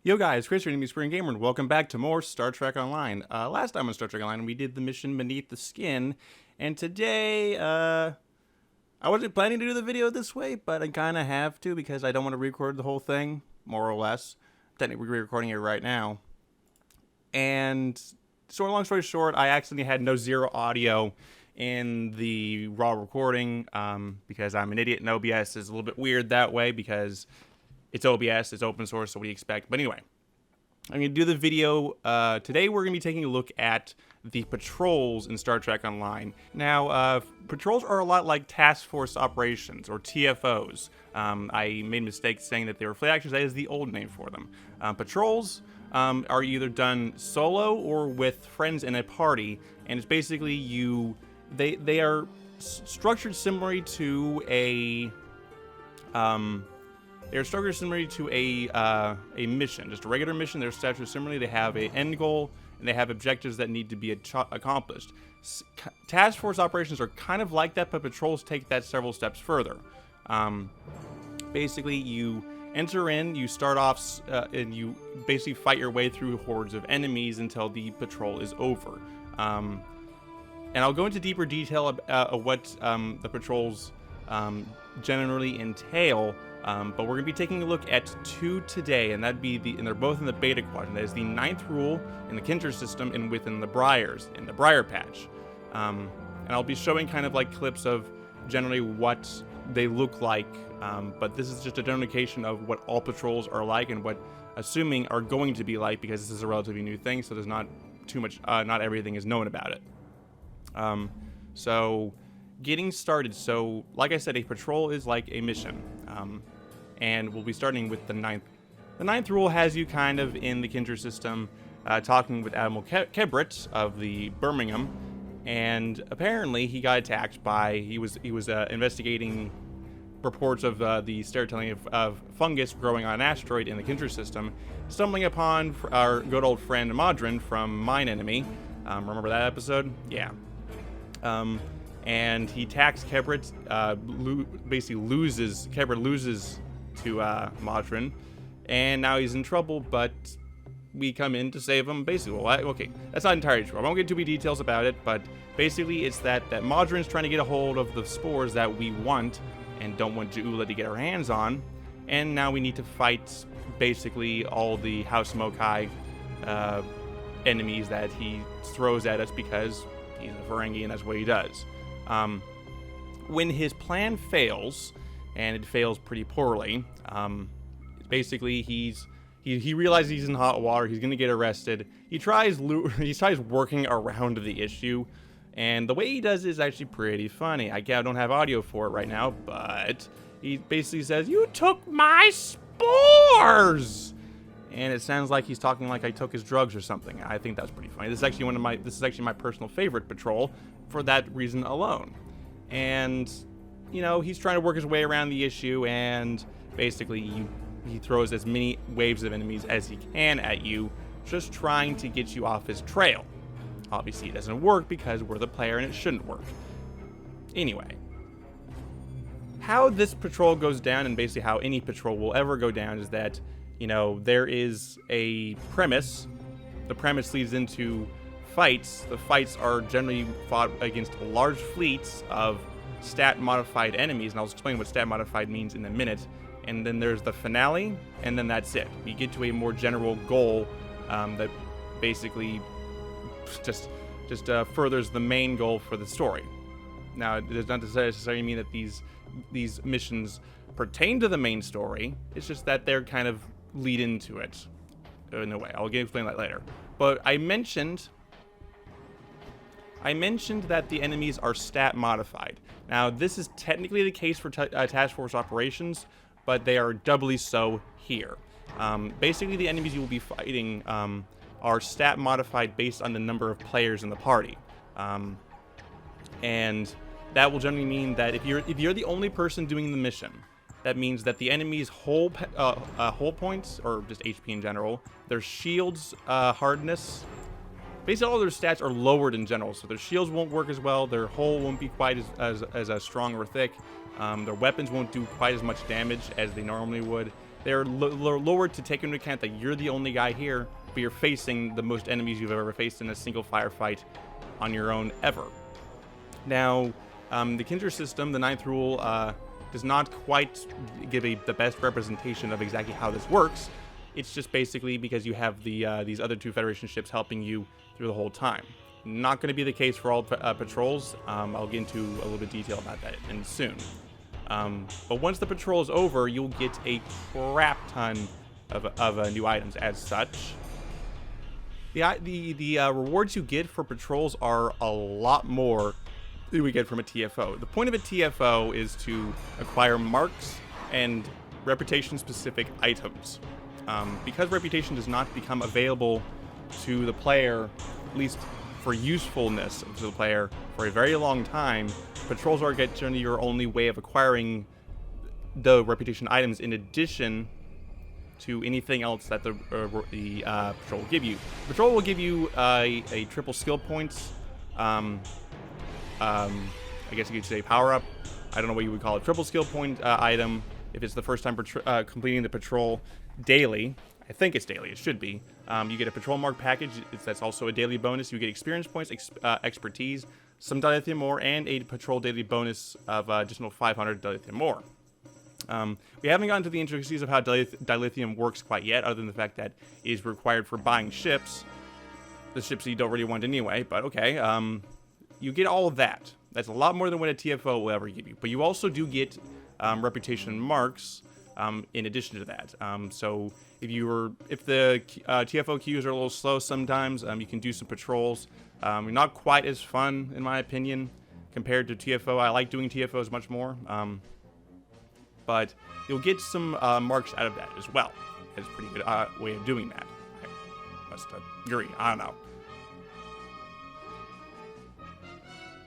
Yo guys, Chris here, Enemy Spring Gamer, and welcome back to more Star Trek Online. Last time on Star Trek Online, we did the mission Beneath the Skin, and today, I wasn't planning to do the video this way, but I kind of have to because I don't want to record the whole thing, more or less. Technically, we're recording it right now. And, so long story short, I accidentally had no zero audio in the raw recording, because I'm an idiot, and OBS is a little bit weird that way because it's OBS, it's open source, so what do you expect? But anyway, I'm going to do the video. Today we're going to be taking a look at the patrols in Star Trek Online. Now, patrols are a lot like task force operations, or TFOs. I made a mistake saying that they were fleet actions. That is the old name for them. Patrols are either done solo or with friends in a party, and it's basically they are structured similarly to a... They're structured similarly to a mission, just a regular mission. They're structured similarly. They have an end goal, and they have objectives that need to be accomplished. Task force operations are kind of like that, but patrols take that several steps further. Basically, you enter in, you start off, and you basically fight your way through hordes of enemies until the patrol is over. And I'll go into deeper detail of what the patrols generally entail. But we're going to be taking a look at two today, and and they're both in the beta quadrant. That is the 9th rule in the Kinter system and within the Briars, in the Briar patch. And I'll be showing kind of like clips of generally what they look like, but this is just a general indication of what all patrols are like and what, assuming, are going to be like, because this is a relatively new thing, so there's not too much, not everything is known about it. So, getting started. So, like I said, a patrol is like a mission. And we'll be starting with the 9th. The 9th rule has you kind of in the Kinter system, talking with Admiral Kebrit of the Birmingham, and apparently he got attacked by, he was investigating reports of the stereotyping of fungus growing on an asteroid in the Kinter system, stumbling upon our good old friend Modron from Mine Enemy. Remember that episode? Yeah. And he attacks Kebrit, Kebrit loses to Modron, and now he's in trouble, but we come in to save him, basically. Well, okay, that's not entirely true. I won't get too many details about it, but basically it's that Modron's trying to get a hold of the spores that we want and don't want Ja'ula to get her hands on, and now we need to fight basically all the House Mokai enemies that he throws at us because he's a Ferengi and that's what he does. When his plan fails, and it fails pretty poorly, basically he realizes he's in hot water. He's gonna get arrested. He tries working around the issue, and the way he does is actually pretty funny. I don't have audio for it right now, but he basically says, "You took my spores," and it sounds like he's talking like I took his drugs or something. I think that's pretty funny. This is actually my personal favorite patrol for that reason alone. And, you know, he's trying to work his way around the issue, and basically he throws as many waves of enemies as he can at you, just trying to get you off his trail. Obviously, it doesn't work because we're the player and it shouldn't work. Anyway, how this patrol goes down, and basically how any patrol will ever go down, is that, you know, there is a premise. The premise leads into fights. The fights are generally fought against large fleets of stat-modified enemies, and I'll explain what stat-modified means in a minute. And then there's the finale, and then that's it. We get to a more general goal that basically just furthers the main goal for the story. Now, it does not necessarily mean that these missions pertain to the main story. It's just that they're kind of lead into it in a way. I'll explain that later. But I mentioned that the enemies are stat modified. Now, this is technically the case for task force operations, but they are doubly so here. Basically, the enemies you will be fighting are stat modified based on the number of players in the party, and that will generally mean that if you're the only person doing the mission, that means that the enemy's whole points, or just HP in general, their shields hardness. Basically, all their stats are lowered in general, so their shields won't work as well, their hull won't be quite as strong or thick, their weapons won't do quite as much damage as they normally would, they're lowered to take into account that you're the only guy here, but you're facing the most enemies you've ever faced in a single firefight on your own ever. Now, the Kindred system, the 9th rule, does not quite give the best representation of exactly how this works. It's just basically because you have these other 2 Federation ships helping you through the whole time. Not going to be the case for all patrols. I'll get into a little bit of detail about that soon. But once the patrol is over, you'll get a crap ton of new items as such. The rewards you get for patrols are a lot more than we get from a TFO. The point of a TFO is to acquire marks and reputation-specific items. Because reputation does not become available to the player, at least for usefulness to the player, for a very long time, patrols are generally your only way of acquiring the reputation items in addition to anything else that the patrol will give you. Patrol will give you a triple skill points, I guess you could say power-up. I don't know what you would call it. Triple skill point item if it's the first time completing the patrol daily. I think it's daily. It should be. You get a patrol mark package. That's also a daily bonus. You get experience points, expertise, some dilithium ore, and a patrol daily bonus of additional 500 dilithium ore. We haven't gotten to the intricacies of how dilithium works quite yet, other than the fact that it is required for buying ships. The ships that you don't really want anyway, but okay. You get all of that. That's a lot more than what a TFO will ever give you. But you also do get reputation marks in addition to that. So if the TFO queues are a little slow sometimes, you can do some patrols. Not quite as fun, in my opinion, compared to TFO. I like doing TFOs much more. But you'll get some marks out of that as well. It's a pretty good way of doing that. I must agree. I don't know.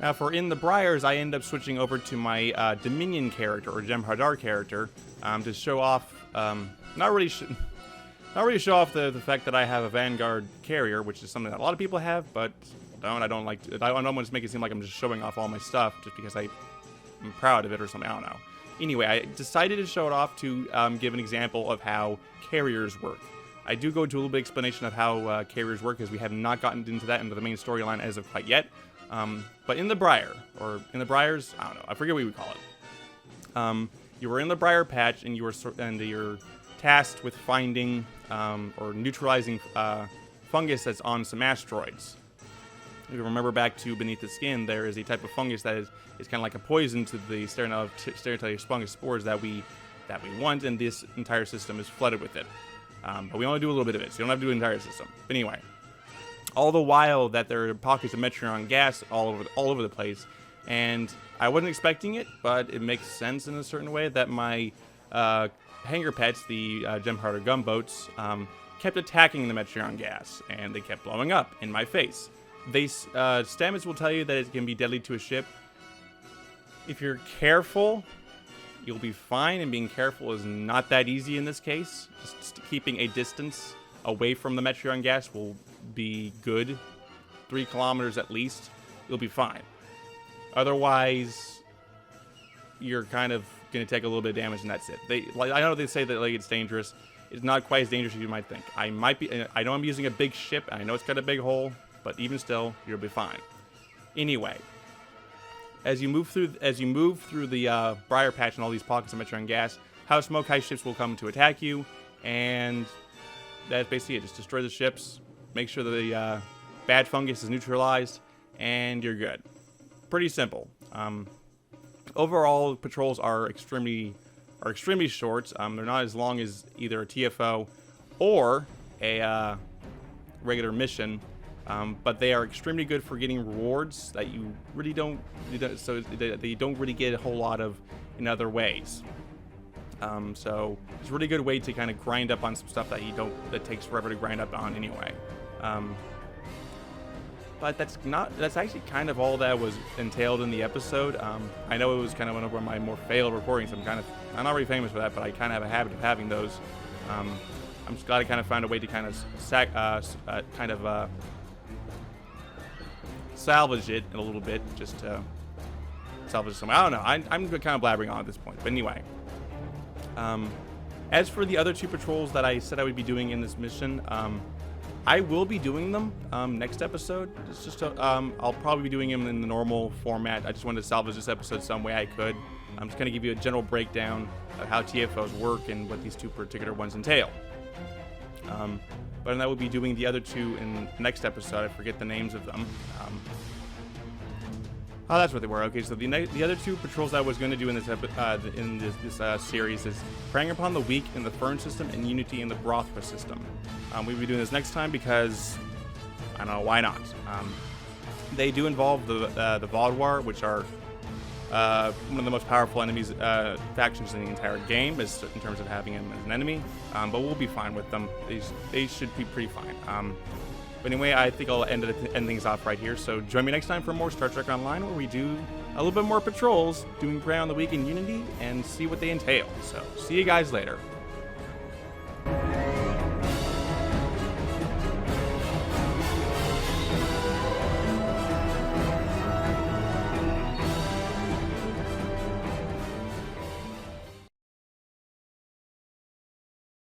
Now, for in the Briars, I end up switching over to my Dominion character, or Jem'Hadar character, to show off, not really show off the fact that I have a Vanguard carrier, which is something that a lot of people have, but I don't want to make it seem like I'm just showing off all my stuff just because I'm proud of it or something. I don't know. Anyway, I decided to show it off to give an example of how carriers work. I do go into a little bit of explanation of how carriers work, as we have not gotten into that into the main storyline as of quite yet. But in the Briar, or in the Briars, I don't know, I forget what you would call it. You were in the Briar patch, and you're tasked with finding or neutralizing fungus that's on some asteroids. If you remember back to Beneath the Skin, there is a type of fungus that is kind of like a poison to the stereotype fungus spores that we want, and this entire system is flooded with it. But we only do a little bit of it, so you don't have to do the entire system. But anyway, all the while that there are pockets of Metreon gas all over the place, and I wasn't expecting it, but it makes sense in a certain way that my hangar pets, the Jem'Hadar gunboats, kept attacking the Metreon gas, and they kept blowing up in my face. Stamets will tell you that it can be deadly to a ship. If you're careful, you'll be fine, and being careful is not that easy in this case. Just keeping a distance away from the Metreon gas will be good. 3 kilometers at least, you'll be fine. Otherwise, you're kind of going to take a little bit of damage, and that's it. I know they say that it's dangerous. It's not quite as dangerous as you might think. I know I'm using a big ship, and I know it's got a big hole, but even still, you'll be fine. Anyway, as you move through the Briar patch and all these pockets of Metreon gas, House Mokai ships will come to attack you, and that's basically it. Just destroy the ships, make sure the bad fungus is neutralized, and you're good. Pretty simple. Overall, patrols are extremely short. They're not as long as either a TFO or a regular mission. But they are extremely good for getting rewards that you really don't get a whole lot of in other ways. So it's a really good way to kind of grind up on some stuff that takes forever to grind up on anyway. But that's actually kind of all that was entailed in the episode. I know it was kind of one of my more failed recordings. I'm not really famous for that, but I kind of have a habit of having those. I'm just glad I kind of found a way to kind of salvage it a little bit, just to salvage some. I don't know. I'm kind of blabbering on at this point, but anyway. As for the other 2 patrols that I said I would be doing in this mission, I will be doing them next episode. It's just I'll probably be doing them in the normal format. I just wanted to salvage this episode some way I could. I'm just going to give you a general breakdown of how TFOs work and what these 2 particular ones entail. But I will be doing the other 2 in the next episode. I forget the names of them. Oh, that's what they were. Okay, so the other 2 patrols I was going to do in this series is Preying Upon the Weak in the Fern system and Unity in the Brothra system. We'll be doing this next time because, I don't know, why not? They do involve the Vaudouar, which are one of the most powerful enemies, factions in the entire game, in terms of having them as an enemy. But we'll be fine with them. They should be pretty fine. But anyway, I think I'll end things off right here. So join me next time for more Star Trek Online, where we do a little bit more patrols, doing Prey on the Weak in Unity, and see what they entail. So see you guys later.